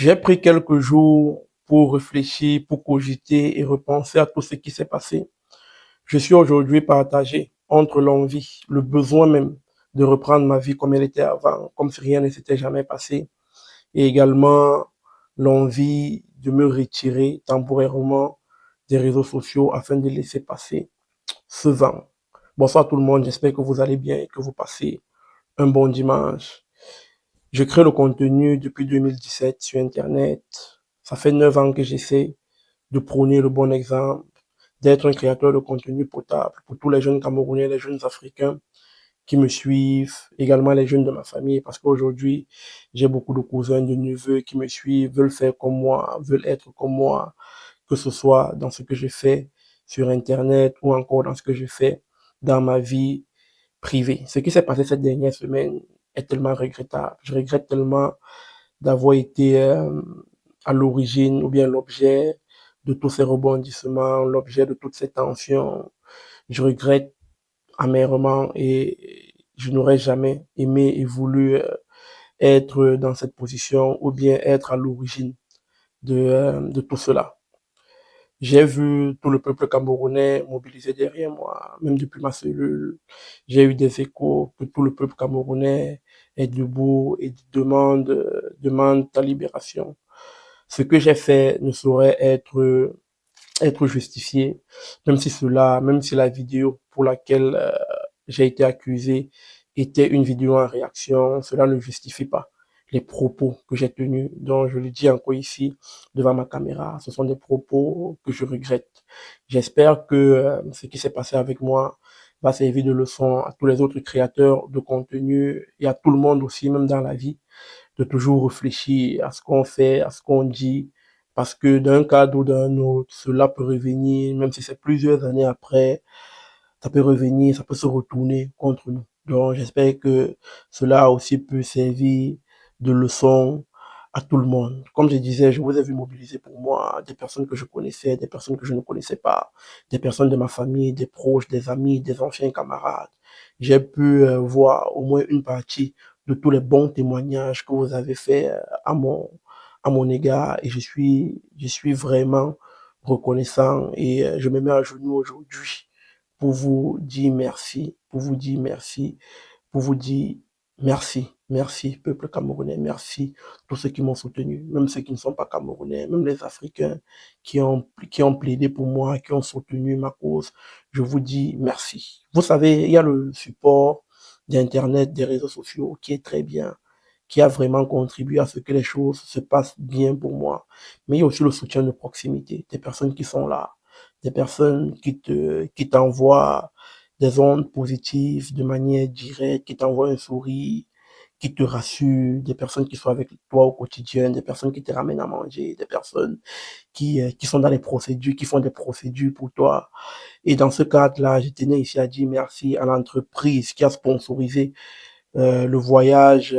J'ai pris quelques jours pour réfléchir, pour cogiter et repenser à tout ce qui s'est passé. Je suis aujourd'hui partagé entre l'envie, le besoin même de reprendre ma vie comme elle était avant, comme si rien ne s'était jamais passé, et également l'envie de me retirer temporairement des réseaux sociaux afin de laisser passer ce vent. Bonsoir tout le monde, j'espère que vous allez bien et que vous passez un bon dimanche. Je crée le contenu depuis 2017 sur Internet. Ça fait 9 ans que j'essaie de prôner le bon exemple, d'être un créateur de contenu potable pour tous les jeunes Camerounais, les jeunes Africains qui me suivent, également les jeunes de ma famille, parce qu'aujourd'hui, j'ai beaucoup de cousins, de neveux qui me suivent, veulent faire comme moi, veulent être comme moi, que ce soit dans ce que je fais sur Internet ou encore dans ce que je fais dans ma vie privée. Ce qui s'est passé cette dernière semaine est tellement regrettable. Je regrette tellement d'avoir été à l'origine ou bien l'objet de tous ces rebondissements, l'objet de toutes ces tensions. Je regrette amèrement et je n'aurais jamais aimé et voulu être dans cette position ou bien être à l'origine de tout cela. J'ai vu tout le peuple camerounais mobilisé derrière moi, même depuis ma cellule. J'ai eu des échos que tout le peuple camerounais est debout et demande ta libération. Ce que j'ai fait ne saurait être justifié, même si la vidéo pour laquelle j'ai été accusé était une vidéo en réaction, cela ne justifie pas les propos que j'ai tenus. Donc, je le dis encore ici, devant ma caméra, ce sont des propos que je regrette. J'espère que ce qui s'est passé avec moi va servir de leçon à tous les autres créateurs de contenu et à tout le monde aussi, même dans la vie, de toujours réfléchir à ce qu'on fait, à ce qu'on dit, parce que d'un cadre ou d'un autre, cela peut revenir, même si c'est plusieurs années après, ça peut revenir, ça peut se retourner contre nous. Donc, j'espère que cela aussi peut servir de leçon à tout le monde. Comme je disais, je vous ai vu mobiliser pour moi des personnes que je connaissais, des personnes que je ne connaissais pas, des personnes de ma famille, des proches, des amis, des anciens camarades. J'ai pu voir au moins une partie de tous les bons témoignages que vous avez fait à mon égard et je suis vraiment reconnaissant et je me mets à genoux aujourd'hui pour vous dire merci, pour vous dire merci, pour vous dire merci, merci, peuple camerounais, merci, tous ceux qui m'ont soutenu, même ceux qui ne sont pas camerounais, même les Africains qui ont plaidé pour moi, qui ont soutenu ma cause. Je vous dis merci. Vous savez, il y a le support d'Internet, des réseaux sociaux qui est très bien, qui a vraiment contribué à ce que les choses se passent bien pour moi. Mais il y a aussi le soutien de proximité, des personnes qui sont là, des personnes qui t'envoient des ondes positives de manière directe, qui t'envoient un sourire, qui te rassurent, des personnes qui sont avec toi au quotidien, des personnes qui te ramènent à manger, des personnes qui sont dans les procédures, qui font des procédures pour toi. Et dans ce cadre-là, je tenais ici à dire merci à l'entreprise qui a sponsorisé le voyage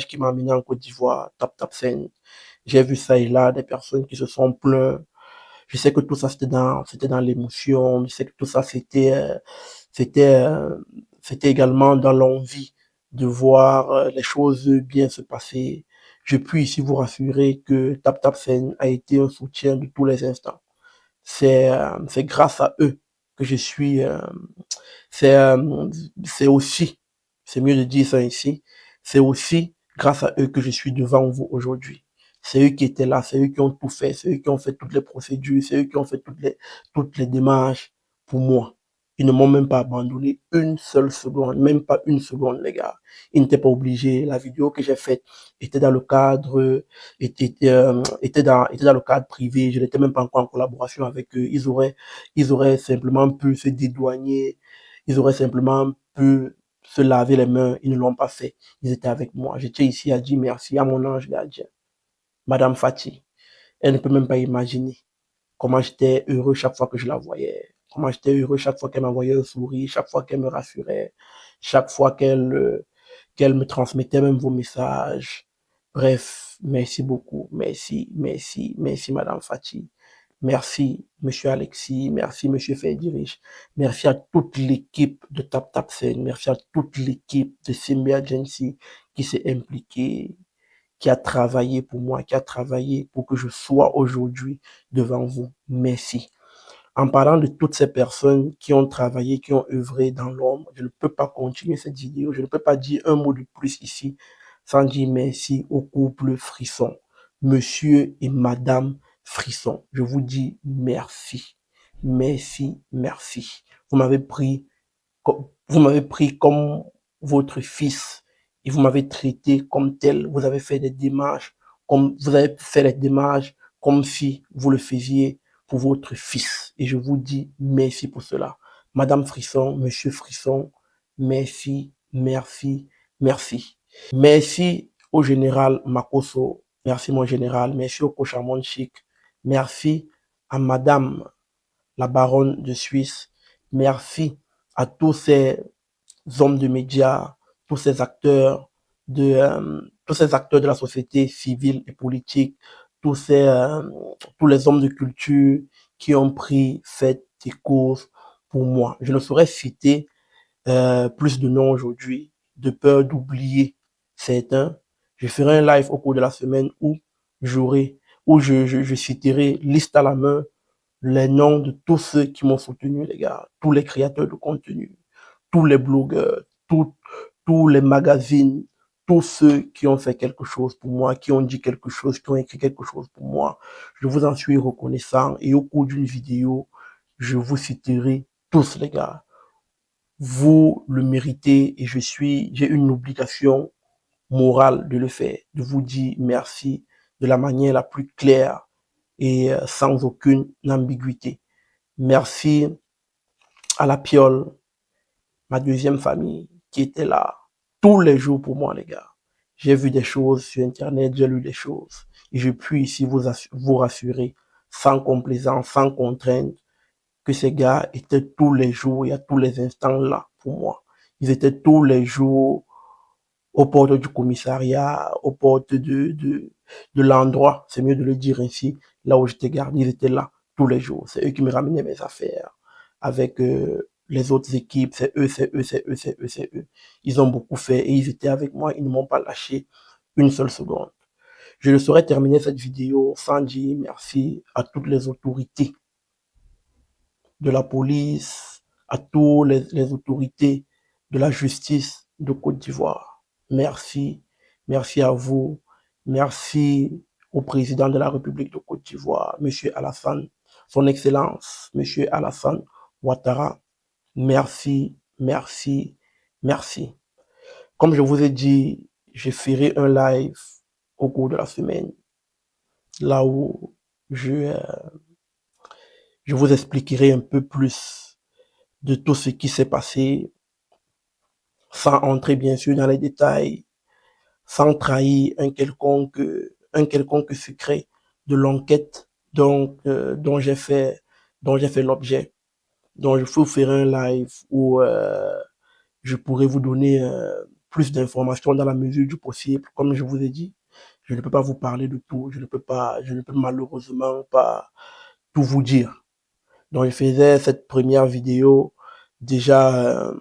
qui m'a amené en Côte d'Ivoire, Tap Tap Sen. J'ai vu ça et là, des personnes qui se sont plaintes. Je sais que tout ça, c'était dans l'émotion. Je sais que tout ça, c'était, euh, c'était également dans l'envie de voir les choses bien se passer. Je puis ici vous rassurer que Tap Tap Sen a été un soutien de tous les instants. C'est grâce à eux que je suis, c'est, euh, c'est aussi, c'est mieux de dire ça ici, c'est aussi grâce à eux que je suis devant vous aujourd'hui. C'est eux qui étaient là, c'est eux qui ont tout fait, c'est eux qui ont fait toutes les procédures, c'est eux qui ont fait toutes les démarches pour moi. Ils ne m'ont même pas abandonné une seule seconde, même pas une seconde, les gars. Ils n'étaient pas obligés. La vidéo que j'ai faite était dans le cadre, était dans le cadre privé. Je n'étais même pas encore en collaboration avec eux. Ils auraient simplement pu se dédouaner. Ils auraient simplement pu se laver les mains. Ils ne l'ont pas fait. Ils étaient avec moi. J'étais ici à dire merci à mon ange gardien, Madame Fatih. Elle ne peut même pas imaginer comment j'étais heureux chaque fois que je la voyais. Comment j'étais heureux chaque fois qu'elle m'envoyait un sourire, chaque fois qu'elle me rassurait, chaque fois qu'elle me transmettait même vos messages. Bref, merci beaucoup. Merci, merci, merci, Madame Fatih. Merci, Monsieur Alexis. Merci, Monsieur Ferdirich. Merci à toute l'équipe de Tap Tap Sen. Merci à toute l'équipe de Simbi Agency qui s'est impliquée, qui a travaillé pour moi, qui a travaillé pour que je sois aujourd'hui devant vous. Merci. En parlant de toutes ces personnes qui ont travaillé, qui ont œuvré dans l'ombre, je ne peux pas continuer cette vidéo, je ne peux pas dire un mot de plus ici sans dire merci au couple Frisson, monsieur et madame Frisson. Je vous dis merci, merci, merci. Vous m'avez pris comme votre fils et vous m'avez traité comme tel. Vous avez fait des démarches comme si vous le faisiez pour votre fils. Et je vous dis merci pour cela. Madame Frisson, Monsieur Frisson, merci, merci, merci. Merci au général Makoso. Merci mon général. Merci au coach Amon Chic. Merci à Madame la baronne de Suisse. Merci à tous ces hommes de médias, tous ces acteurs tous ces acteurs de la société civile et politique, tous les hommes de culture qui ont pris fait et cause pour moi. Je ne saurais citer plus de noms aujourd'hui, de peur d'oublier certains. Je ferai un live au cours de la semaine où je citerai liste à la main les noms de tous ceux qui m'ont soutenu, les gars, tous les créateurs de contenu, tous les blogueurs, tous les magazines, tous ceux qui ont fait quelque chose pour moi, qui ont dit quelque chose, qui ont écrit quelque chose pour moi. Je vous en suis reconnaissant et au cours d'une vidéo, je vous citerai tous, les gars. Vous le méritez et j'ai une obligation morale de le faire, de vous dire merci de la manière la plus claire et sans aucune ambiguïté. Merci à la Piole, ma deuxième famille, qui était là tous les jours pour moi, les gars. J'ai vu des choses sur Internet, j'ai lu des choses. Et je puis ici vous rassurer, sans complaisance, sans contrainte, que ces gars étaient tous les jours et à tous les instants là pour moi. Ils étaient tous les jours aux portes du commissariat, aux portes de l'endroit, c'est mieux de le dire ainsi, là où j'étais gardé, ils étaient là tous les jours. C'est eux qui me ramenaient mes affaires avec les autres équipes, c'est eux, c'est eux, c'est eux, c'est eux, c'est eux. Ils ont beaucoup fait et ils étaient avec moi, ils ne m'ont pas lâché une seule seconde. Je ne saurais terminer cette vidéo sans dire merci à toutes les autorités de la police, à toutes les autorités de la justice de Côte d'Ivoire. Merci, merci à vous, merci au président de la République de Côte d'Ivoire, Monsieur Alassane, son Excellence, Monsieur Alassane Ouattara. Merci, merci, merci. Comme je vous ai dit, je ferai un live au cours de la semaine, là où je vous expliquerai un peu plus de tout ce qui s'est passé, sans entrer bien sûr dans les détails, sans trahir un quelconque secret de l'enquête dont j'ai fait l'objet. Donc je vous ferai un live où je pourrais vous donner plus d'informations dans la mesure du possible. Comme je vous ai dit, je ne peux pas vous parler de tout, je ne peux malheureusement pas tout vous dire. Donc je faisais cette première vidéo déjà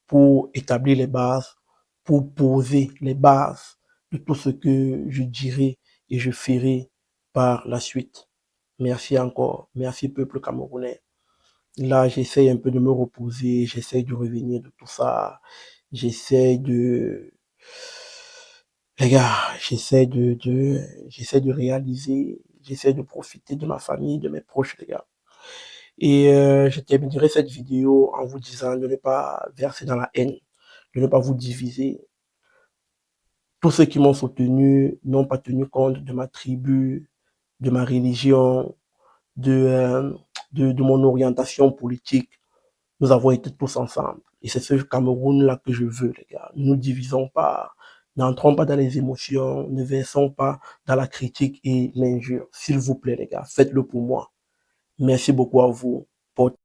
pour établir les bases, pour poser les bases de tout ce que je dirai et je ferai par la suite. Merci encore, merci peuple camerounais. Là, j'essaie un peu de me reposer, j'essaie de revenir de tout ça, j'essaie de... Les gars, j'essaie de réaliser, j'essaie de profiter de ma famille, de mes proches, les gars. Et je terminerai cette vidéo en vous disant de ne pas verser dans la haine, de ne pas vous diviser. Tous ceux qui m'ont soutenu n'ont pas tenu compte de ma tribu, de ma religion, de mon orientation politique. Nous avons été tous ensemble. Et c'est ce Cameroun-là que je veux, les gars. Ne nous divisons pas, n'entrons pas dans les émotions, ne versons pas dans la critique et l'injure. S'il vous plaît, les gars, faites-le pour moi. Merci beaucoup à vous.